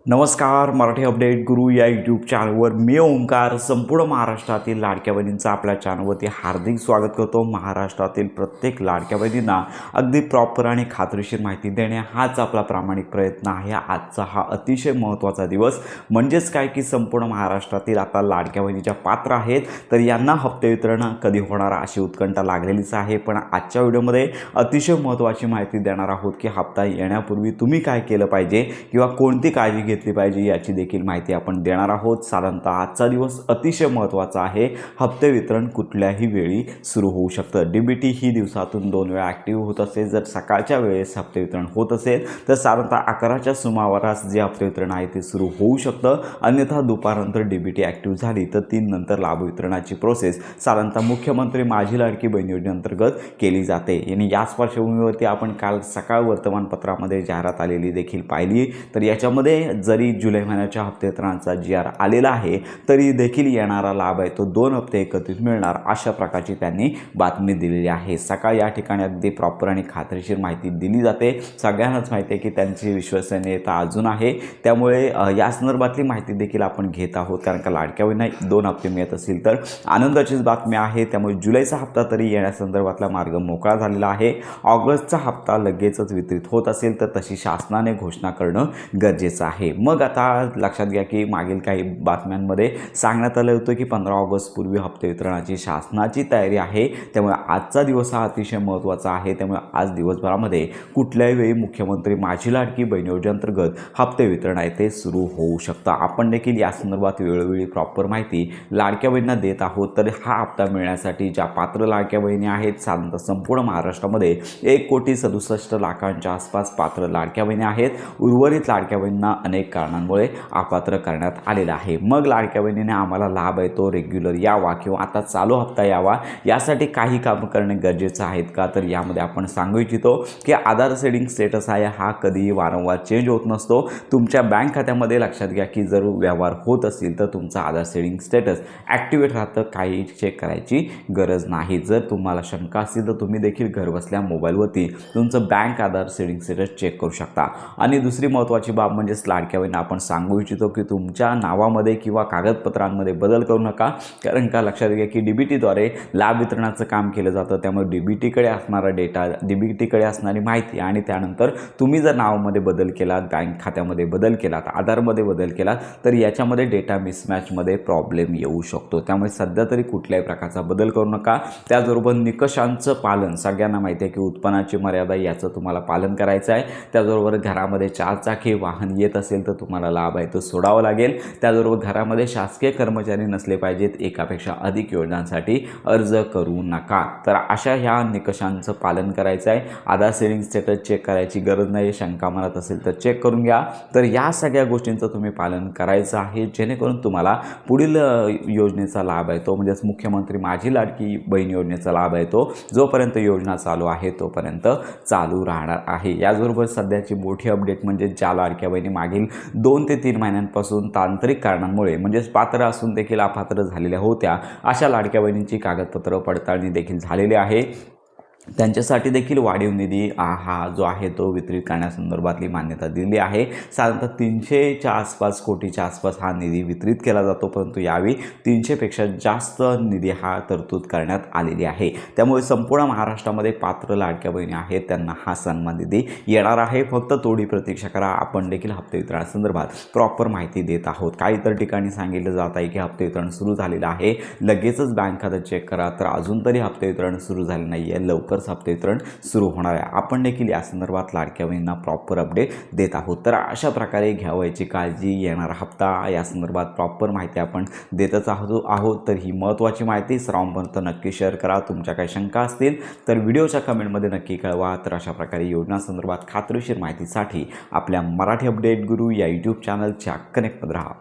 नमस्कार. मराठी अपडेट गुरु या यूट्यूब चॅनलवर मी ओंकार संपूर्ण महाराष्ट्रातील लाडक्या बहिणींचं आपल्या चॅनलवरती हार्दिक स्वागत करतो. महाराष्ट्रातील प्रत्येक लाडक्या बहिणींना अगदी प्रॉपर आणि खात्रीशीर माहिती देणे हाच आपला प्रामाणिक प्रयत्न आहे. आजचा हा अतिशय महत्त्वाचा दिवस म्हणजेच काय की संपूर्ण महाराष्ट्रातील आता लाडक्या बहिणीच्या पात्र आहेत तर यांना हप्ते वितरण कधी होणार अशी उत्कंठा लागलेलीच आहे. पण आजच्या व्हिडिओमध्ये अतिशय महत्त्वाची माहिती देणार आहोत की हप्ता येण्यापूर्वी तुम्ही काय केलं पाहिजे किंवा कोणती काळजी घेतली पाहिजे याची देखील माहिती आपण देणार आहोत. साधारणतः आजचा दिवस अतिशय महत्त्वाचा आहे. हप्ते वितरण कुठल्याही वेळी सुरू होऊ शकतं. डीबीटी ही दिवसातून 2 वेळा ॲक्टिव्ह होत असेल. जर सकाळच्या वेळेस हप्ते वितरण होत असेल तर साधारणतः 11च्या सुमारास जे हप्ते वितरण आहे ते सुरू होऊ शकतं. अन्यथा दुपारनंतर डीबीटी ॲक्टिव्ह झाली तर 3 नंतर लाभ वितरणाची प्रोसेस साधारणतः मुख्यमंत्री माझी लाडकी बहीण योजनेअंतर्गत केली जाते. आणि याच पार्श्वभूमीवरती आपण काल सकाळ वर्तमानपत्रामध्ये जाहिरात आलेली देखील पाहिली. तर याच्यामध्ये जरी जुलै महिन्याच्या हप्ते वितरणाचा GR आलेला आहे तरी देखील येणारा लाभ आहे तो 2 हप्ते एकत्रित मिळणार अशा प्रकारची त्यांनी बातमी दिलेली आहे. सकाळ या ठिकाणी अगदी प्रॉपर आणि खात्रीशीर माहिती दिली जाते. सगळ्यांनाच माहिती आहे की त्यांची विश्वसनीयता अजून आहे. त्यामुळे या संदर्भातली माहिती देखील आपण घेत आहोत. कारण का लाडक्या बहिणींना 2 हप्ते मिळत असतील तर आनंदाचीच बातमी आहे. त्यामुळे जुलैचा हप्ता तरी येण्यासंदर्भातला मार्ग मोकळा झालेला आहे. ऑगस्टचा हप्ता लगेचच वितरित होत असेल तर तशी शासनाने घोषणा करणं गरजेचं आहे. मग आता लक्षात घ्या की मागील काही बातम्यांमध्ये सांगण्यात आलं होतं की 15 ऑगस्ट पूर्वी हप्ते वितरणाची शासनाची तयारी आहे. त्यामुळे आजचा दिवस हा अतिशय महत्त्वाचा आहे. त्यामुळे आज दिवसभरामध्ये कुठल्याही वेळी मुख्यमंत्री माझी लाडकी बहीण योजनेअंतर्गत हप्ते वितरण आहे ते सुरू होऊ शकतं. आपण देखील या संदर्भात वेळोवेळी प्रॉपर माहिती लाडक्या बहिणींना देत आहोत. तर हा हप्ता मिळण्यासाठी ज्या पात्र लाडक्या बहिणी आहेत साधारणतः संपूर्ण महाराष्ट्रामध्ये 1,67,00,000 आसपास पात्र लाडक्या बहिणी आहेत. उर्वरित लाडक्या बहिणींना अनेक कारणांमुळे अपात्र करण्यात आलेला आहे. मग लाडक्या बहिणीने आम्हाला लाभ आहे तो रेग्युलर यावा किंवा आता चालू हप्ता यावा यासाठी काही काम करणे गरजेचं आहेत का, तर यामध्ये आपण सांगू इच्छितो की आधार सेडिंग स्टेटस आहे हा कधीही वारंवार चेंज होत नसतो. तुमच्या बँक खात्यामध्ये लक्षात घ्या की जर व्यवहार होत असतील तर तुमचा आधार सेडिंग स्टेटस ॲक्टिवेट राहतं. काही चेक करायची गरज नाही. जर तुम्हाला शंका असतील तर तुम्ही देखील घरबसल्या मोबाईलवरती तुमचं बँक आधार सेडिंग स्टेटस चेक करू शकता. आणि दुसरी महत्त्वाची बाब म्हणजे लाडक्या बहिणींना आपण सांगू इच्छितो की तुमच्या नावामध्ये किंवा कागदपत्रांमध्ये बदल करू नका. कारण का लक्षात घ्या की डीबीटीद्वारे लाभ वितरणाचं काम केलं जातं. त्यामुळे डीबीटीकडे असणारा डेटा, डीबीटीकडे असणारी माहिती आणि त्यानंतर तुम्ही जर नावामध्ये बदल केलात, बँक खात्यामध्ये बदल केलात, आधारमध्ये बदल केलात तर याच्यामध्ये डेटा मिसमॅचमध्ये प्रॉब्लेम येऊ शकतो. त्यामुळे सध्या तरी कुठल्याही प्रकारचा बदल करू नका. त्याचबरोबर निकषांचं पालन, सगळ्यांना माहिती आहे की उत्पन्नाची मर्यादा याचं तुम्हाला पालन करायचं आहे. त्याचबरोबर घरामध्ये 4 चाकी वाहन येत असेल तर तुम्हाला लाभ आहे तो सोडावा लागेल. त्याचबरोबर घरामध्ये शासकीय कर्मचारी नसले पाहिजेत. एकापेक्षा अधिक योजनांसाठी अर्ज करू नका. तर अशा ह्या निकषांचं पालन करायचं आहे. आधार सेडिंग स्टेटस चेक करायची गरज नाही. शंका मनात असेल तर चेक करून घ्या. तर या सगळ्या गोष्टींचं तुम्ही पालन करायचं आहे जेणेकरून तुम्हाला पुढील योजनेचा लाभ आहे तो म्हणजेच मुख्यमंत्री माझी लाडकी बहीण योजनेचा लाभ आहे तो जोपर्यंत योजना चालू आहे तोपर्यंत चालू राहणार आहे. याचबरोबर सध्याची मोठी अपडेट म्हणजे ज्या लाडक्या बहिणी मागील 2 ते 3 महिन्यांपासून तांत्रिक कारणांमुळे म्हणजेच पात्र असून देखील अपात्र झालेल्या होत्या अशा लाडक्या बहिणींची कागदपत्र पडताळणी देखील झालेली आहे. त्यांच्यासाठी देखील वाढीव निधी हा जो आहे तो वितरित करण्यासंदर्भातली मान्यता दिली आहे. साधारणतः 300च्या आसपास कोटीच्या आसपास हा निधी वितरित केला जातो. परंतु यावेळी 300पेक्षा जास्त निधी हा तरतूद करण्यात आलेली आहे. त्यामुळे संपूर्ण महाराष्ट्रामध्ये पात्र लाडक्या बहिणी आहेत त्यांना हा सन्मान निधी येणार आहे. फक्त थोडी प्रतीक्षा करा. आपण देखील हप्ते वितरणासंदर्भात प्रॉपर माहिती देत आहोत. काही तर ठिकाणी सांगितलं जात आहे की हप्ते वितरण सुरू झालेलं आहे, लगेचच बँक खातं चेक करा. तर अजून तरी हप्ते वितरण सुरू झाले नाही आहे. लवकर हप्ते वितरण सुरू होणार आहे. आपण देखील या संदर्भात लाडक्या बहिणींना प्रॉपर अपडेट देत आहोत. तर अशा प्रकारे घ्यावयाची काळजी, येणारा हप्ता या संदर्भात प्रॉपर माहिती आपण देतच आहोत. तर ही महत्त्वाची माहिती सर्वांपर्यंत नक्की शेअर करा. तुमच्या काही शंका असतील तर व्हिडिओच्या कमेंटमध्ये नक्की कळवा. तर अशा प्रकारे योजनासंदर्भात खात्रीशीर माहितीसाठी आपल्या मराठी अपडेट गुरु या यूट्यूब चॅनलच्या कनेक्टमध्ये राहा.